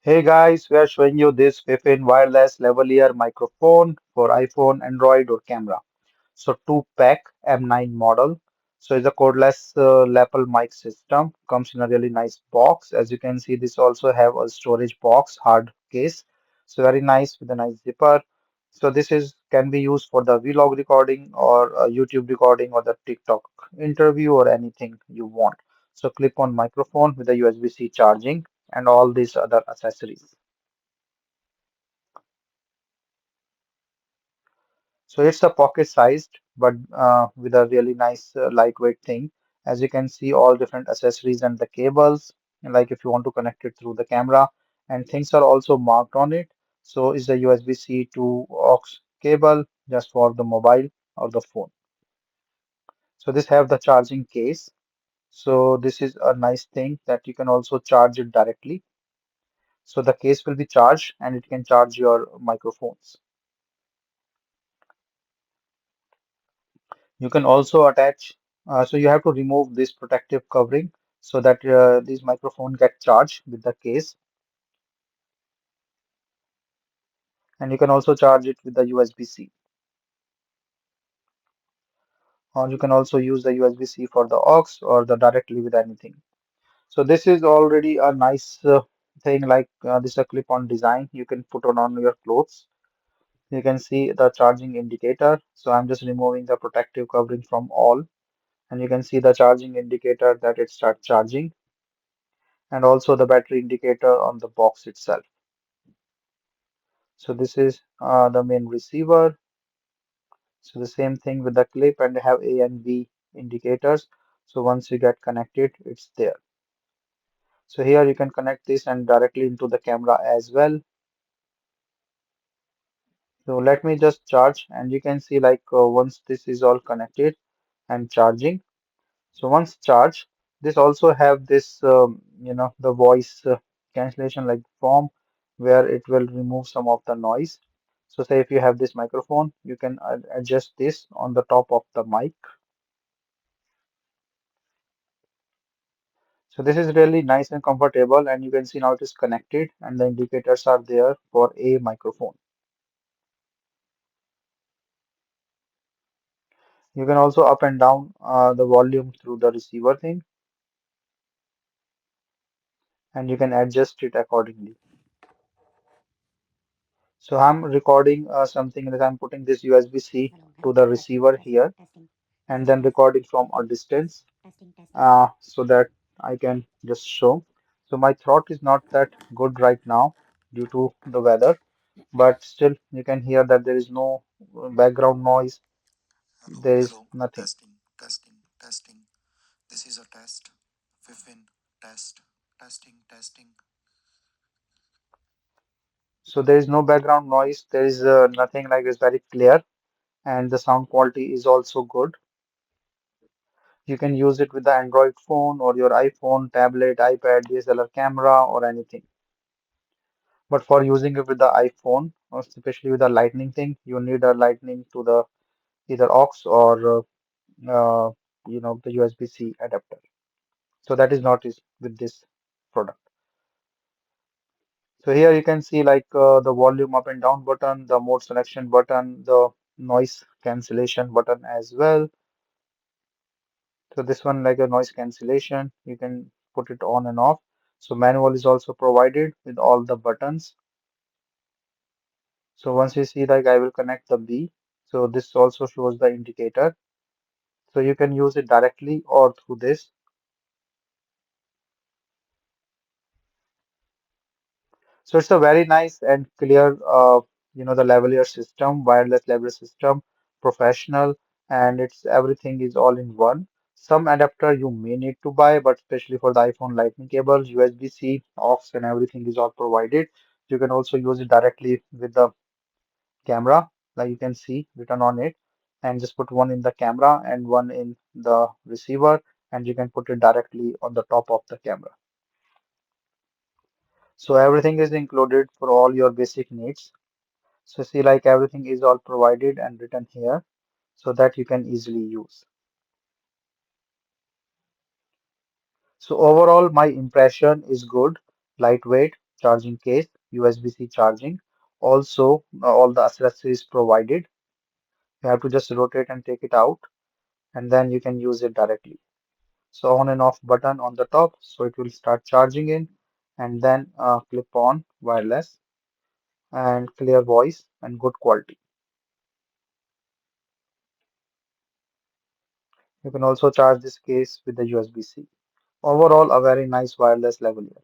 Hey guys, we are showing you this FIFINE wireless lavalier microphone for iPhone, Android or camera. So two pack M9 model. So it's a cordless lapel mic system. Comes in a really nice box. As you can see, this also have a storage box, hard case. So very nice with a nice zipper. So this is can be used for the vlog recording or YouTube recording or the TikTok interview or anything you want. So clip on microphone with a USB-C charging and all these other accessories. So it's a pocket sized, but with a really nice lightweight thing. As you can see, all different accessories and the cables, like if you want to connect it through the camera, and things are also marked on it. So it's a USB-C to aux cable just for the mobile or the phone. So this have the charging case. So this is a nice thing that you can also charge it directly. So the case will be charged and it can charge your microphones. You can also attach, so you have to remove this protective covering so that this microphone get charged with the case, and you can also charge it with the USB-C, or you can also use the USB-C for the aux or the directly with anything. So this is already a nice thing, like this is a clip-on design. You can put on your clothes. You can see the charging indicator. So I'm just removing the protective covering from all, and you can see the charging indicator that it starts charging, and also the battery indicator on the box itself. So this is the main receiver. So the same thing with the clip, and they have A and B indicators. So once you get connected, it's there. So here you can connect this and directly into the camera as well. So let me just charge, and you can see like once this is all connected and charging. So once charged, this also have this the voice cancellation like form where it will remove some of the noise. So say if you have this microphone, you can adjust this on the top of the mic. So this is really nice and comfortable, and you can see now it is connected and the indicators are there for a microphone. You can also up and down the volume through the receiver thing, and you can adjust it accordingly. So I'm recording something that I'm putting this USB-C to the receiver here and then recording from a distance so that I can just show. So my throat is not that good right now due to the weather, but still you can hear that there is no background noise. Hello, There is hello, nothing. testing, testing, testing. This is a test. FIFIN, test, testing, testing. So there is no background noise. There is nothing, like it's very clear, and the sound quality is also good. You can use it with the Android phone or your iPhone, tablet, iPad, DSLR camera, or anything. But for using it with the iPhone, or especially with the lightning thing, you need a lightning to the either aux or the USB-C adapter. So that is not is with this product. So here you can see like the volume up and down button, the mode selection button, the noise cancellation button as well. So this one like a noise cancellation, you can put it on and off. So manual is also provided with all the buttons. So once you see like I will connect the B. So this also shows the indicator. So you can use it directly or through this. So it's a very nice and clear, the lavalier system, wireless lavalier system, professional, and it's everything is all in one. Some adapter you may need to buy, but especially for the iPhone Lightning cables, USB-C, aux, and everything is all provided. You can also use it directly with the camera, like you can see written on it, and just put one in the camera and one in the receiver, and you can put it directly on the top of the camera. So everything is included for all your basic needs. So see like everything is all provided and written here so that you can easily use. So overall my impression is good, lightweight, charging case, USB-C charging. Also, all the accessories provided. You have to just rotate and take it out, and then you can use it directly. So on and off button on the top, so it will start charging in, and then clip on wireless and clear voice and good quality. You can also charge this case with the USB-C. Overall, a very nice wireless lavalier.